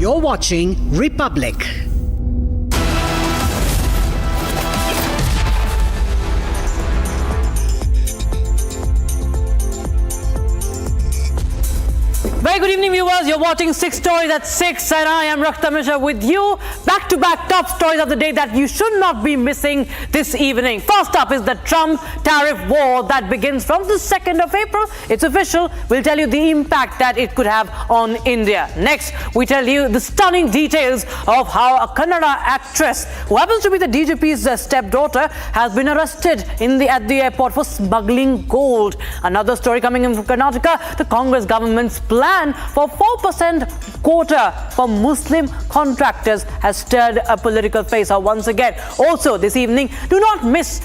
You're watching Republic. Very good evening, viewers. You're watching 6 Stories at 6 and I am Rakhta Mishra with you. Back-to-back top stories of the day that you should not be missing this evening. First up is the Trump tariff war that begins from the 2nd of April. It's official. We'll tell you the impact that it could have on India. Next, we tell you the stunning details of how a Kannada actress, who happens to be the DGP's stepdaughter, has been arrested at the airport for smuggling gold. Another story coming in from Karnataka, the Congress government's plan for 4% quota for Muslim contractors has stirred a political face once again. Also this evening, do not miss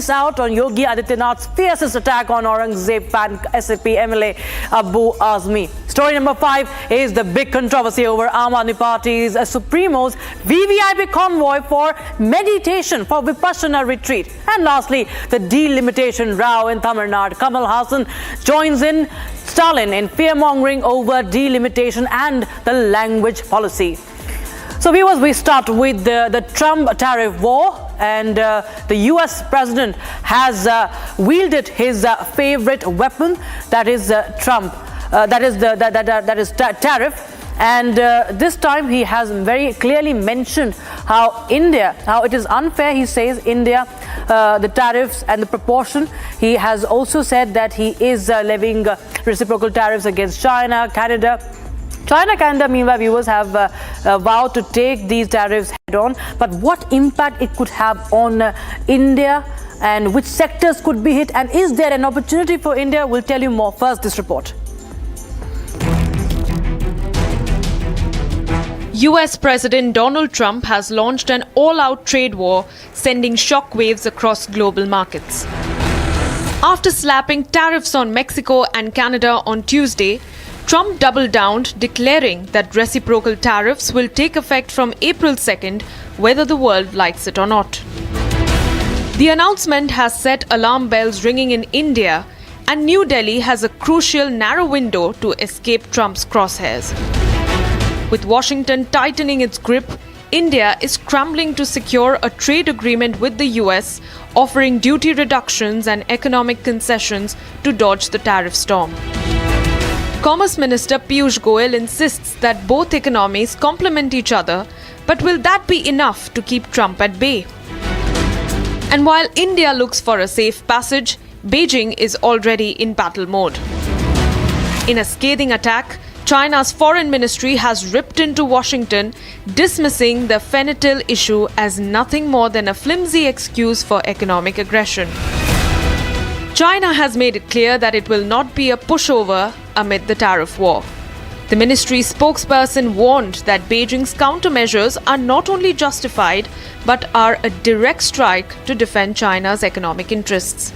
out on Yogi Adityanath's fiercest attack on Aurangzeb fan SAP MLA Abu Azmi. Story number 5 is the big controversy over Aam Aadmi Party's Supremo's VVIP convoy for meditation for Vipassana retreat. And lastly, the delimitation row in Tamil Nadu. Kamal joins in Stalin in fear-mongering over delimitation and the language policy. So viewers, we start with the Trump tariff war, and the U.S. President has wielded his favorite weapon, that is Trump. That is tariff. And this time he has very clearly mentioned how it is unfair, he says, India, the tariffs and the proportion. He has also said that he is levying reciprocal tariffs against China, Canada. Canada, meanwhile, viewers have vowed to take these tariffs head on. But what impact it could have on India and which sectors could be hit, and is there an opportunity for India? We'll tell you more. First, this report. U.S. President Donald Trump has launched an all-out trade war, sending shockwaves across global markets. After slapping tariffs on Mexico and Canada on Tuesday, Trump doubled down, declaring that reciprocal tariffs will take effect from April 2nd, whether the world likes it or not. The announcement has set alarm bells ringing in India, and New Delhi has a crucial narrow window to escape Trump's crosshairs. With Washington tightening its grip, India is scrambling to secure a trade agreement with the US, offering duty reductions and economic concessions to dodge the tariff storm. Commerce Minister Piyush Goyal insists that both economies complement each other, but will that be enough to keep Trump at bay? And while India looks for a safe passage, Beijing is already in battle mode. In a scathing attack, China's foreign ministry has ripped into Washington, dismissing the fentanyl issue as nothing more than a flimsy excuse for economic aggression. China has made it clear that it will not be a pushover amid the tariff war. The ministry's spokesperson warned that Beijing's countermeasures are not only justified, but are a direct strike to defend China's economic interests.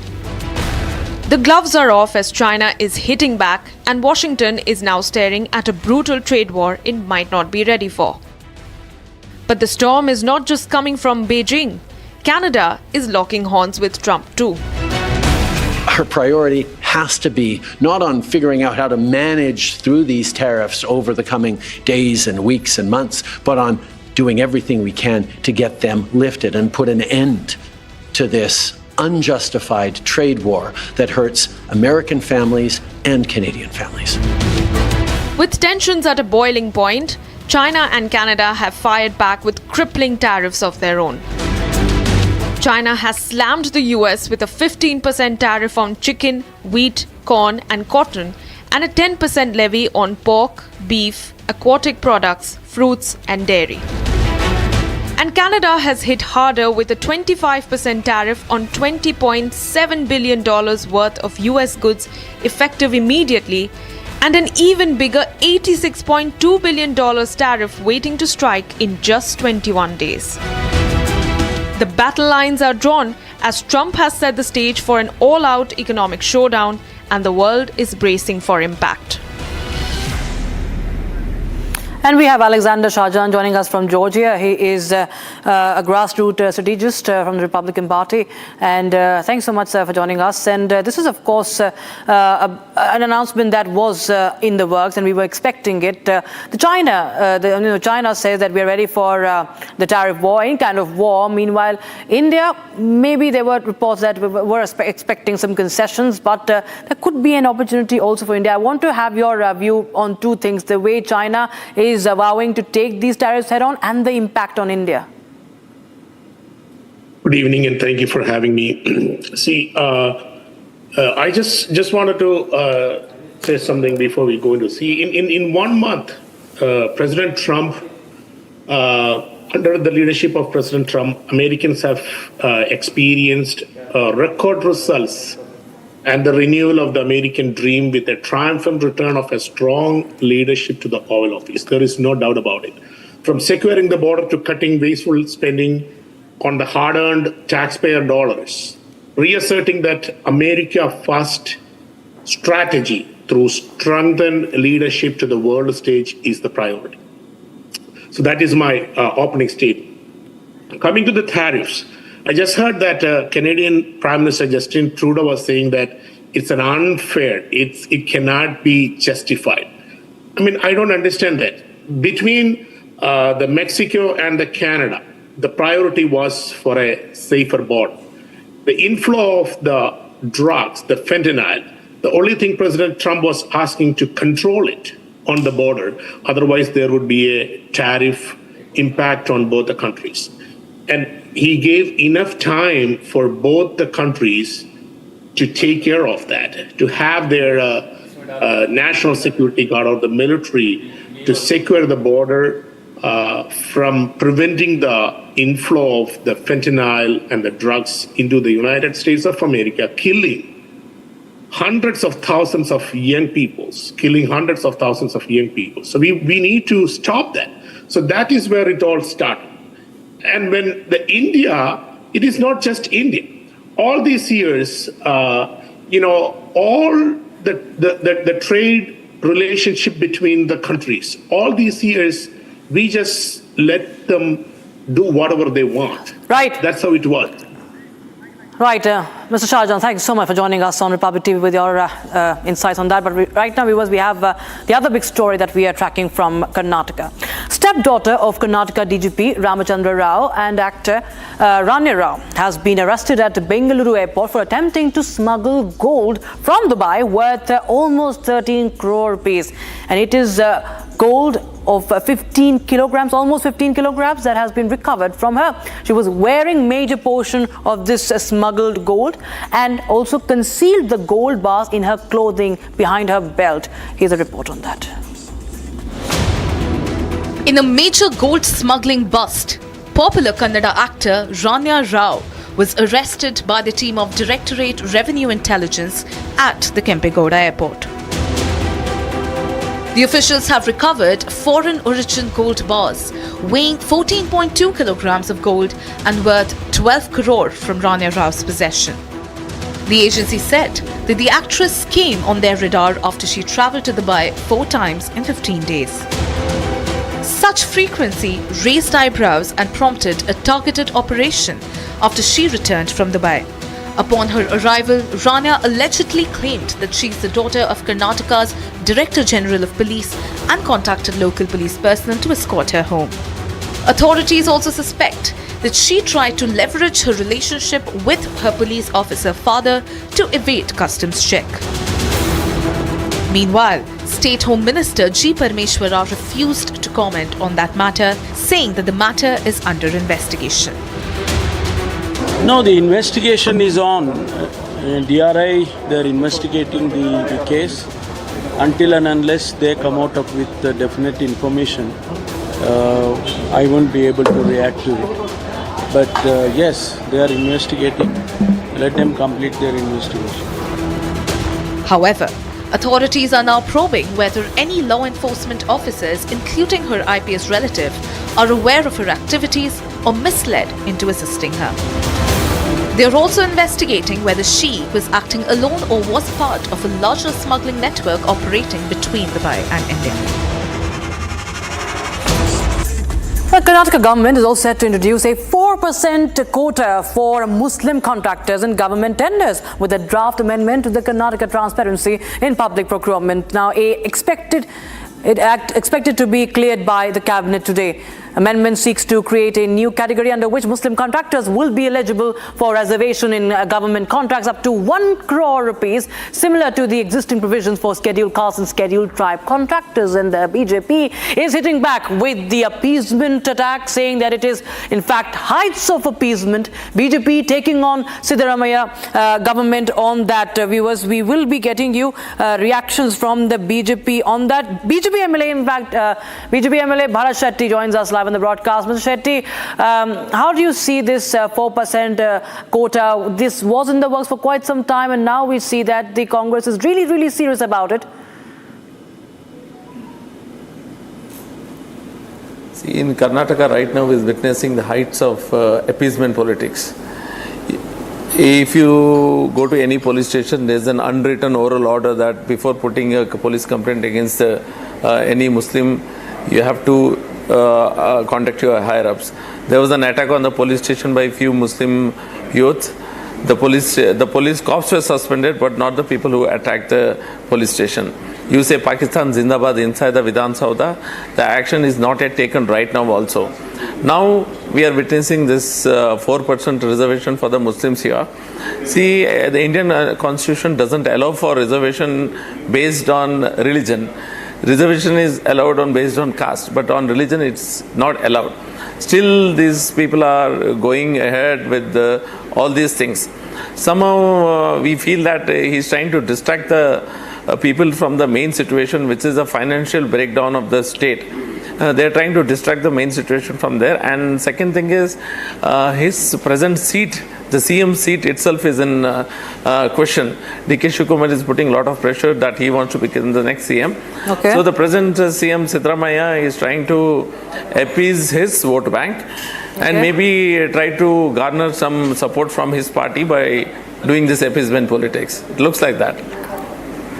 The gloves are off as China is hitting back, and Washington is now staring at a brutal trade war it might not be ready for. But the storm is not just coming from Beijing. Canada is locking horns with Trump too. Our priority has to be not on figuring out how to manage through these tariffs over the coming days and weeks and months, but on doing everything we can to get them lifted and put an end to this unjustified trade war that hurts American families and Canadian families. With tensions at a boiling point, China and Canada have fired back with crippling tariffs of their own. China has slammed the US with a 15% tariff on chicken, wheat, corn and cotton, and a 10% levy on pork, beef, aquatic products, fruits and dairy. And Canada has hit harder with a 25% tariff on $20.7 billion worth of US goods effective immediately, and an even bigger $86.2 billion tariff waiting to strike in just 21 days. The battle lines are drawn as Trump has set the stage for an all-out economic showdown, and the world is bracing for impact. And we have Alexander Shahjahan joining us from Georgia. He is a grassroots strategist from the Republican Party. And thanks so much, sir, for joining us. And this is, of course, an announcement that was in the works, and we were expecting it. China says that we are ready for the tariff war, any kind of war. Meanwhile, India, maybe there were reports that we were expecting some concessions, but there could be an opportunity also for India. I want to have your view on two things: the way China is vowing to take these tariffs head on and the impact on India. Good evening, and thank you for having me. See, I just wanted to say something before we go into in 1 month, President Trump, under the leadership of President Trump, Americans have experienced record results and the renewal of the American dream with a triumphant return of a strong leadership to the Oval Office. There is no doubt about it. From securing the border to cutting wasteful spending on the hard-earned taxpayer dollars, reasserting that America First strategy through strengthened leadership to the world stage is the priority. So that is my opening statement. Coming to the tariffs, I just heard that Canadian Prime Minister Justin Trudeau was saying that it's an unfair, it cannot be justified. I mean, I don't understand that. Between the Mexico and the Canada, the priority was for a safer border. The inflow of the drugs, the fentanyl, the only thing President Trump was asking to control it on the border. Otherwise, there would be a tariff impact on both the countries. And he gave enough time for both the countries to take care of that, to have their national security guard or the military to secure the border from preventing the inflow of the fentanyl and the drugs into the United States of America, killing hundreds of thousands of young people, So we need to stop that. So that is where it all started. And when the India, it is not just India. All these years, all the trade relationship between the countries, all these years, we just let them do whatever they want. Right. That's how it was. Right, Mr. Shahjahan, thank you so much for joining us on Republic TV with your insights on that. But right now, viewers, we have the other big story that we are tracking from Karnataka. Stepdaughter of Karnataka DGP Ramachandra Rao and actor Ranya Rao has been arrested at Bengaluru airport for attempting to smuggle gold from Dubai worth almost 13 crore rupees. And it is gold of 15 kilograms, almost 15 kilograms that has been recovered from her. She was wearing major portion of this smuggled gold and also concealed the gold bars in her clothing behind her belt. Here's a report on that. In a major gold smuggling bust, popular Kannada actor Ranya Rao was arrested by the team of Directorate Revenue Intelligence at the Kempegowda airport. The officials have recovered foreign origin gold bars weighing 14.2 kilograms of gold and worth 12 crore from Ranya Rao's possession. The agency said that the actress came on their radar after she travelled to Dubai 4 times in 15 days. Such frequency raised eyebrows and prompted a targeted operation after she returned from Dubai. Upon her arrival, Ranya allegedly claimed that she is the daughter of Karnataka's Director General of Police and contacted local police personnel to escort her home. Authorities also suspect that she tried to leverage her relationship with her police officer father to evade customs check. Meanwhile, State Home Minister G. Parmeshwara refused to comment on that matter, saying that the matter is under investigation. No, the investigation is on. DRI, they're investigating the case. Until and unless they come out with definite information, I won't be able to react to it. But yes, they are investigating. Let them complete their investigation. However, authorities are now probing whether any law enforcement officers, including her IPS relative, are aware of her activities or misled into assisting her. They are also investigating whether she was acting alone or was part of a larger smuggling network operating between Dubai and India. The Karnataka government is also set to introduce a 4% quota for Muslim contractors in government tenders with a draft amendment to the Karnataka Transparency in Public Procurement. Now, expected to be cleared by the cabinet today. Amendment seeks to create a new category under which Muslim contractors will be eligible for reservation in government contracts up to 1 crore rupees, similar to the existing provisions for scheduled caste and scheduled tribe contractors. And the BJP is hitting back with the appeasement attack, saying that it is in fact heights of appeasement. BJP taking on Siddaramaiah government on that. Viewers, we will be getting you reactions from the BJP on that. BJP MLA, in fact, BJP MLA Bharat Shetty joins us live on the broadcast. Mr. Shetty, how do you see this 4% quota? This was in the works for quite some time, and now we see that the Congress is really serious about it. See, in Karnataka right now is witnessing the heights of appeasement politics. If you go to any police station, there's an unwritten oral order that before putting a police complaint against any Muslim, you have to contact your higher-ups. There was an attack on the police station by a few Muslim youths. The police cops were suspended, but not the people who attacked the police station. You say Pakistan Zindabad inside the Vidhan Sauda. The action is not yet taken right now also. Now we are witnessing this 4% reservation for the Muslims here. See, the Indian constitution doesn't allow for reservation based on religion. Reservation is allowed based on caste, but on religion it's not allowed. Still, these people are going ahead with all these things. Somehow we feel that he's trying to distract the people from the main situation, which is a financial breakdown of the state. They're trying to distract the main situation from there. And second thing is his present seat, the CM seat itself is in question. D.K. Shivakumar is putting a lot of pressure that he wants to become the next CM. Okay. So the present CM Siddaramaiah is trying to appease his vote bank and maybe try to garner some support from his party by doing this appeasement politics. It looks like that.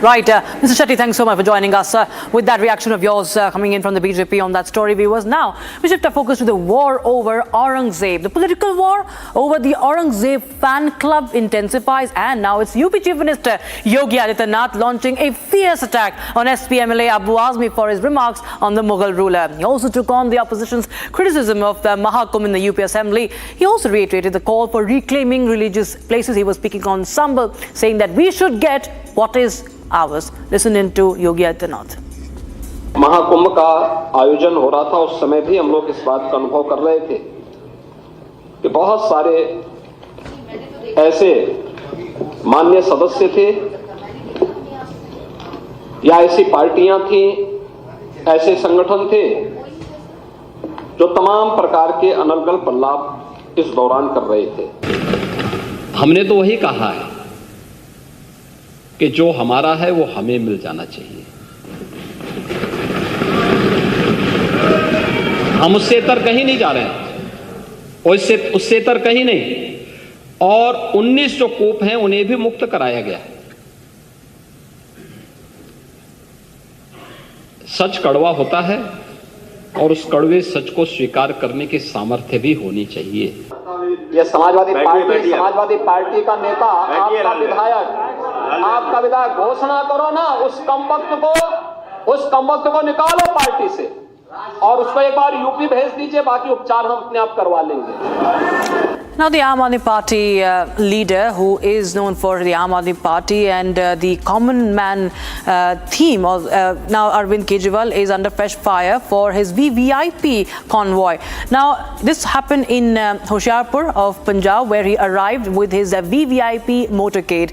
Right. Mr. Shetty, thanks so much for joining us with that reaction of yours coming in from the BJP on that story, viewers. Now, we shift our focus to the war over Aurangzeb. The political war over the Aurangzeb fan club intensifies, and now it's UP Chief Minister Yogi Adityanath launching a fierce attack on SP MLA Abu Azmi for his remarks on the Mughal ruler. He also took on the opposition's criticism of the Mahakumbh in the UP Assembly. He also reiterated the call for reclaiming religious places. He was speaking on Sambal, saying that we should get what is ours. Listen in to Yogi Adityanath. Mahakumbh का आयोजन हो रहा था, उस समय भी हम लोग इस बात का अनुभव कर रहे थे कि बहुत सारे ऐसे माननीय सदस्य थे या ऐसी पार्टियां थी, ऐसे संगठन थे जो तमाम प्रकार के अनर्गल प्रलाप इस दौरान कर रहे थे। हमने तो वही कहा है कि जो हमारा है वो हमें मिल जाना चाहिए। हम उससे इतर कहीं नहीं जा रहे हैं, और उससे इतर कहीं नहीं। और 19 जो कूप हैं उन्हें भी मुक्त कराया गया है। सच कड़वा होता है और उस कड़वे सच को स्वीकार करने की सामर्थ्य भी होनी चाहिए। ये समाजवादी पार्टी का नेता, आपका विधायक घोषणा करो ना, उस कमबख्त को निकालो पार्टी से और उसको एक बार यूपी भेज दीजिए, बाकी उपचार हम अपने आप करवा लेंगे। Now, the Aam Aadmi Party leader, who is known for the Aam Aadmi Party and the common man theme, now Arvind Kejriwal is under fresh fire for his VVIP convoy. Now, this happened in Hoshiarpur of Punjab, where he arrived with his VVIP motorcade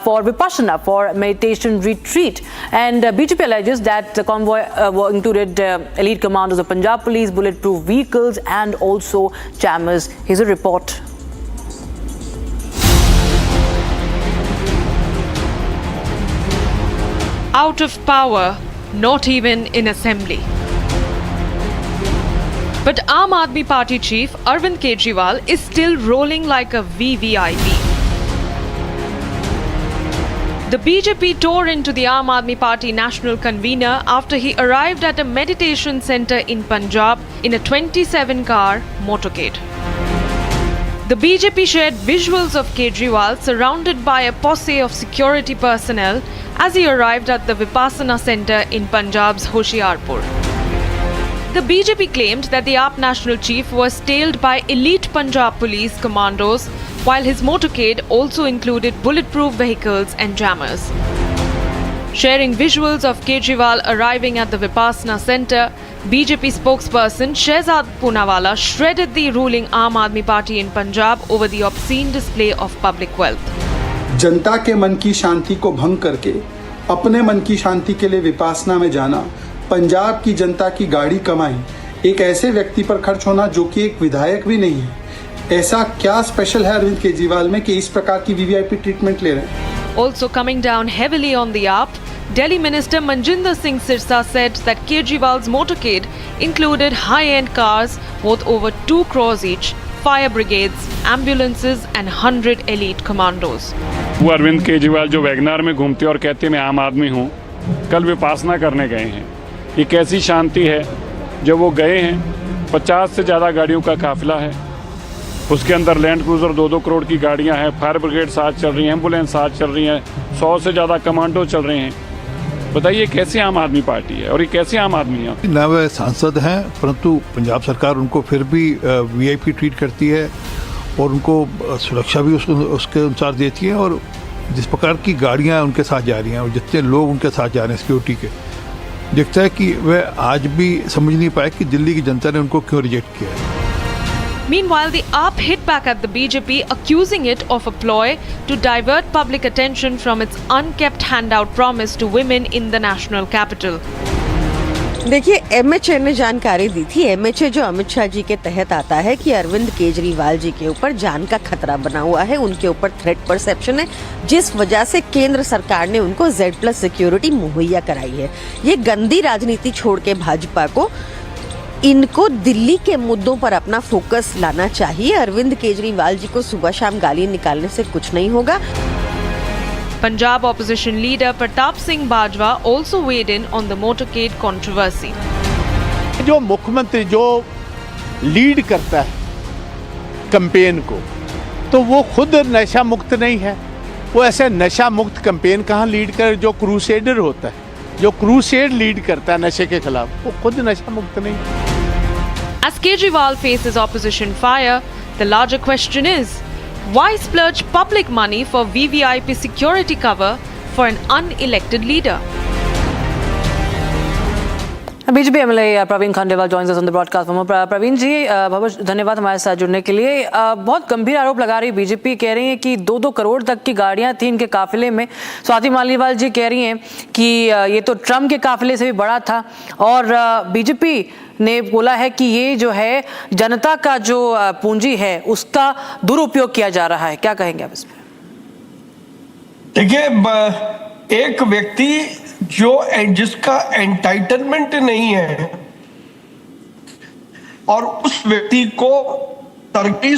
for Vipassana, for meditation retreat. And BJP alleges that the convoy included elite commanders of Punjab Police, bulletproof vehicles, and also jammers. Here's a report. Out of power, not even in assembly. But Aam Aadmi Party chief Arvind Kejriwal is still rolling like a VVIP. The BJP tore into the Aam Aadmi Party national convener after he arrived at a meditation centre in Punjab in a 27-car motorcade. The BJP shared visuals of Kejriwal surrounded by a posse of security personnel as he arrived at the Vipassana centre in Punjab's Hoshiarpur. The BJP claimed that the AAP national chief was tailed by elite Punjab police commandos, while his motorcade also included bulletproof vehicles and jammers. Sharing visuals of Kejriwal arriving at the Vipassana centre, BJP spokesperson Shehzad Poonawalla shredded the ruling Aam Aadmi Party in Punjab over the obscene display of public wealth. जनता के मन की शांति को भंग करके अपने मन की शांति के लिए विपासना में जाना, पंजाब की जनता की गाड़ी कमाई एक ऐसे व्यक्ति पर खर्च होना जो कि एक विधायक भी नहीं है, ऐसा क्या स्पेशल है अरविंद केजरीवाल में कि इस प्रकार की VVIP ट्रीटमेंट ले रहे हैं? Also coming down heavily on the AAP, Delhi Minister Manjinder Singh Sirsa said that Kejriwal's motorcade included high-end cars worth over 2 crores each, fire brigades, ambulances and 100 elite commandos. वो अरविंद केजरीवाल जो WagonR में घूमते और कहते मैं आम आदमी हूँ, कल विपासना करने गए हैं। ये कैसी शांति है जब वो गए हैं, 50 से ज़्यादा गाड़ियों का काफिला है, उसके अंदर लैंड क्रूजर 2-2 करोड़ की गाड़ियां हैं, फायर ब्रिगेड साथ चल रही हैं, एम्बुलेंस साथ चल रही हैं, 100 से ज़्यादा कमांडो चल रहे हैं। बताइए कैसे आम आदमी पार्टी है और ये कैसे आम आदमी है? न वह सांसद हैं, परंतु पंजाब सरकार उनको फिर भी VIP ट्रीट करती है और उनको सुरक्षा भी उसके अनुसार देती है। और जिस प्रकार की गाड़ियां उनके साथ जा रही हैं और जितने लोग उनके साथ जा रहे हैं सिक्योरिटी के, दिखता है कि वह आज भी समझ नहीं पाए कि दिल्ली की जनता ने उनको क्यों रिजेक्ट किया है। Meanwhile, the AAP hit back at the BJP, accusing it of a ploy to divert public attention from its unkept handout promise to women in the national capital. देखिए, MHA ने जानकारी दी थी। MHA जो अमित शाह जी के तहत आता है कि अरविंद केजरीवाल जी के ऊपर जान का खतरा बना हुआ है, उनके ऊपर थ्रेट परसेप्शन है, जिस वजह से केंद्र सरकार ने उनको Z+ सिक्योरिटी मुहैया कराई है। ये गंदी राजनीति छोड़ के भाजपा को इनको दिल्ली के मुद्दों पर अपना फोकस लाना चाहिए। अरविंद केजरीवाल जी को सुबह शाम गाली निकालने से कुछ नहीं होगा। Punjab opposition leader Pratap Singh Bajwa also weighed in on the motorcade controversy. जो मुख्यमंत्री जो लीड करता है कैंपेन को, तो वो खुद नशा मुक्त नहीं है। वो ऐसे नशा मुक्त कैंपेन कहाँ लीड करे? जो क्रूसेडर होता है, जो क्रूसेड लीड करता है नशे के खिलाफ, वो खुद नशा मुक्त नहीं। As Kejriwal faces opposition fire, the larger question is, why splurge public money for VVIP security cover for an unelected leader? BJP MLA Praveen Khandelwal joins us on the broadcast. Praveen जी, बहुत धन्यवाद हमारे साथ जुड़ने के लिए। बहुत गंभीर आरोप लगा रही बीजेपी, कह रही है कि 2-2 करोड़ तक की गाड़ियां थी इनके काफिले में। स्वाति मालीवाल जी कह रही हैं कि ये तो ट्रम्प के काफिले से भी बड़ा था, और बीजेपी ने बोला है कि ये जो है जनता का जो पूंजी है उसका दुरुपयोग किया जा रहा है। क्या कहेंगे आप इसमें? देखिए, एक व्यक्ति जिसका एंटाइटलमेंट नहीं है और उस व्यक्ति को सरकारी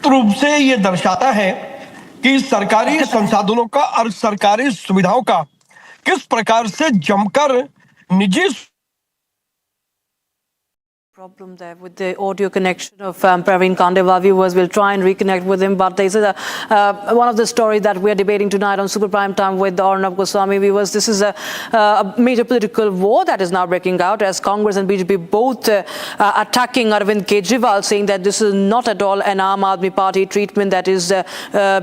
रूप से ये दर्शाता है कि सरकारी संसाधनों का और सरकारी सुविधाओं का किस प्रकार से जमकर निजी problem there with the audio connection of Praveen Khandelwal. Viewers will try and reconnect with him, but this is one of the stories that we are debating tonight on Super Prime Time with Arnab Goswami. Viewers, this is a major political war that is now breaking out as Congress and BJP both attacking Arvind Kejriwal, saying that this is not at all an Aam Aadmi Party treatment that is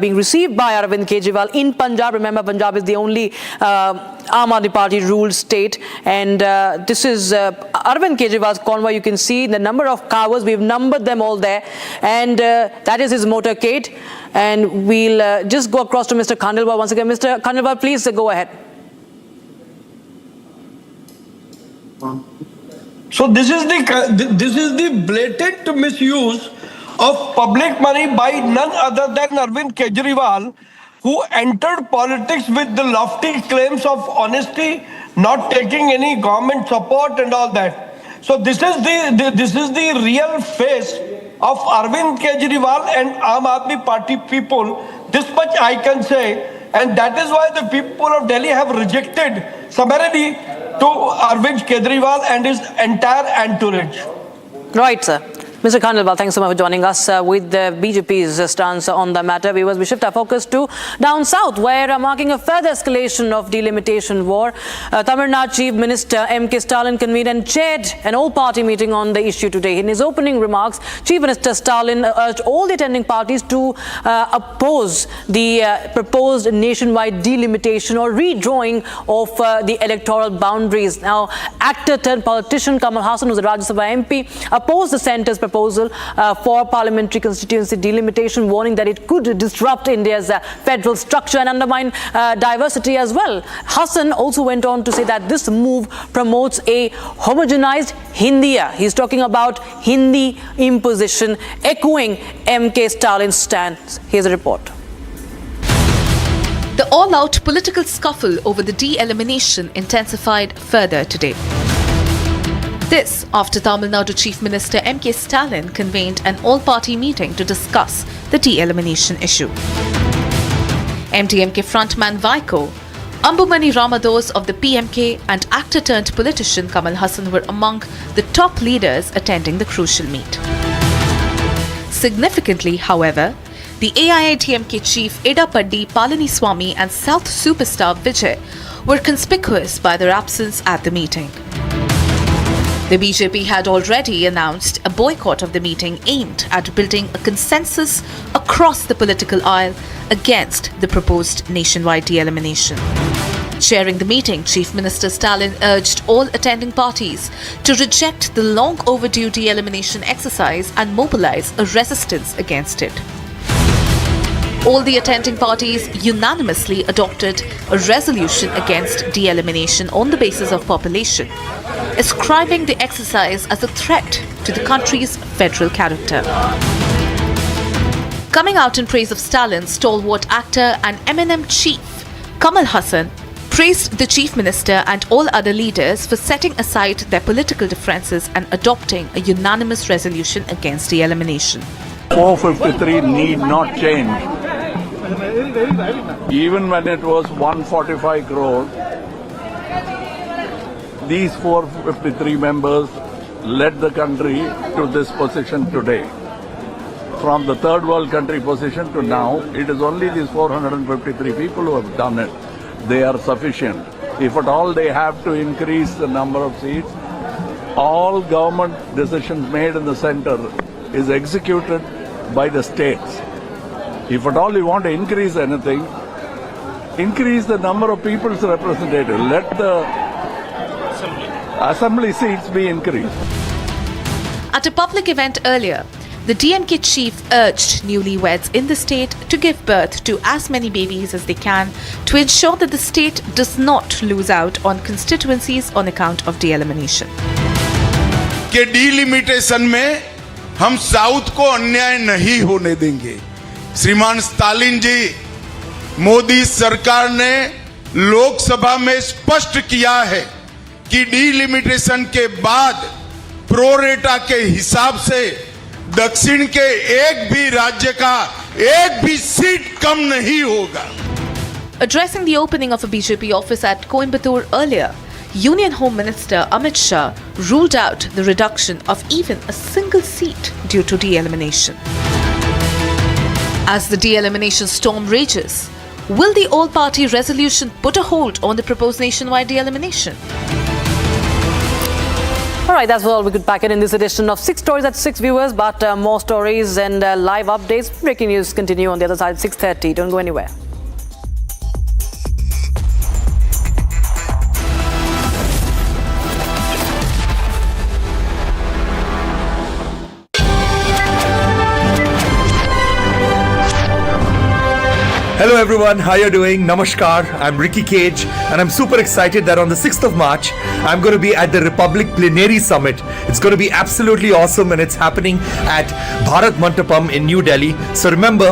being received by Arvind Kejriwal in Punjab. Remember, Punjab is the only Aam Aadmi Party ruled state, and this is Arvind Kejriwal's convoy. You can see the number of cars, we've numbered them all there, and that is his motorcade. And we'll just go across to Mr. Khandelwal once again. Mr. Khandelwal, please go ahead. So this is the blatant misuse of public money by none other than Arvind Kejriwal, who entered politics with the lofty claims of honesty, not taking any government support and all that. So this is the real face of Arvind Kejriwal and Aam Aadmi Party people. This much I can say. And that is why the people of Delhi have rejected summarily to Arvind Kejriwal and his entire entourage. Right, sir. Mr. Kejriwal, thanks so much for joining us with the BJP's stance on the matter. Viewers, we shift our focus to down south, where marking a further escalation of delimitation war, Tamil Nadu Chief Minister M.K. Stalin convened and chaired an all-party meeting on the issue today. In his opening remarks, Chief Minister Stalin urged all the attending parties to oppose the proposed nationwide delimitation or redrawing of the electoral boundaries. Now, actor turned politician Kamal, who's a Rajya Sabha MP, opposed the centre's proposal for parliamentary constituency delimitation, warning that it could disrupt India's federal structure and undermine diversity as well. Hassan also went on to say that this move promotes a homogenized Hindiya. He's talking about Hindi imposition, echoing M.K. Stalin's stance. Here's a report. The all-out political scuffle over the de-elimination intensified further today. This after Tamil Nadu Chief Minister M.K. Stalin convened an all-party meeting to discuss the de-elimination issue. MDMK frontman Vaiko, Ambumani Ramados of the PMK and actor-turned-politician Kamal Hassan were among the top leaders attending the crucial meet. Significantly, however, the AIADMK chief Edappadi Palaniswamy and South superstar Vijay were conspicuous by their absence at the meeting. The BJP had already announced a boycott of the meeting aimed at building a consensus across the political aisle against the proposed nationwide de-elimination. Chairing the meeting, Chief Minister Stalin urged all attending parties to reject the long overdue de-elimination exercise and mobilize a resistance against it. All the attending parties unanimously adopted a resolution against de-elimination on the basis of population, ascribing the exercise as a threat to the country's federal character. Coming out in praise of Stalin, stalwart actor and MNM chief Kamal Hassan praised the Chief Minister and all other leaders for setting aside their political differences and adopting a unanimous resolution against de-elimination. 453 need not change. Even when it was 145 crore, these 453 members led the country to this position today. From the third world country position to now, it is only these 453 people who have done it. They are sufficient. If at all they have to increase the number of seats, all government decisions made in the center is executed by the states. If at all you want to increase anything, increase the number of people's representatives. Let the assembly seats be increased. At a public event earlier, the DMK chief urged newlyweds in the state to give birth to as many babies as they can to ensure that the state does not lose out on constituencies on account of de-elimination. कि delimitation में हम south को अन्याय नहीं होने देंगे। श्रीमान Stalin जी, मोदी सरकार ने लोकसभा में स्पष्ट किया है कि डिलिमिटेशन के बाद प्रोरेटा के हिसाब से दक्षिण के एक भी राज्य का एक भी सीट कम नहीं होगा। Addressing the opening of a BJP office at Coimbatore earlier, Union Home Minister Amit Shah ruled out the reduction of even a single seat due to de-elimination. As the de-elimination storm rages, will the all-party resolution put a hold on the proposed nationwide de-elimination? All right, that's all we could pack it in this edition of 6 Stories at 6 viewers, but more stories and live updates. Breaking news continue on the other side at 6:30. Don't go anywhere. Hello everyone, how you doing? Namaskar, I'm Ricky Cage and I'm super excited that on the 6th of March, I'm going to be at the Republic Plenary Summit. It's going to be absolutely awesome and it's happening at Bharat Mantapam in New Delhi. So remember,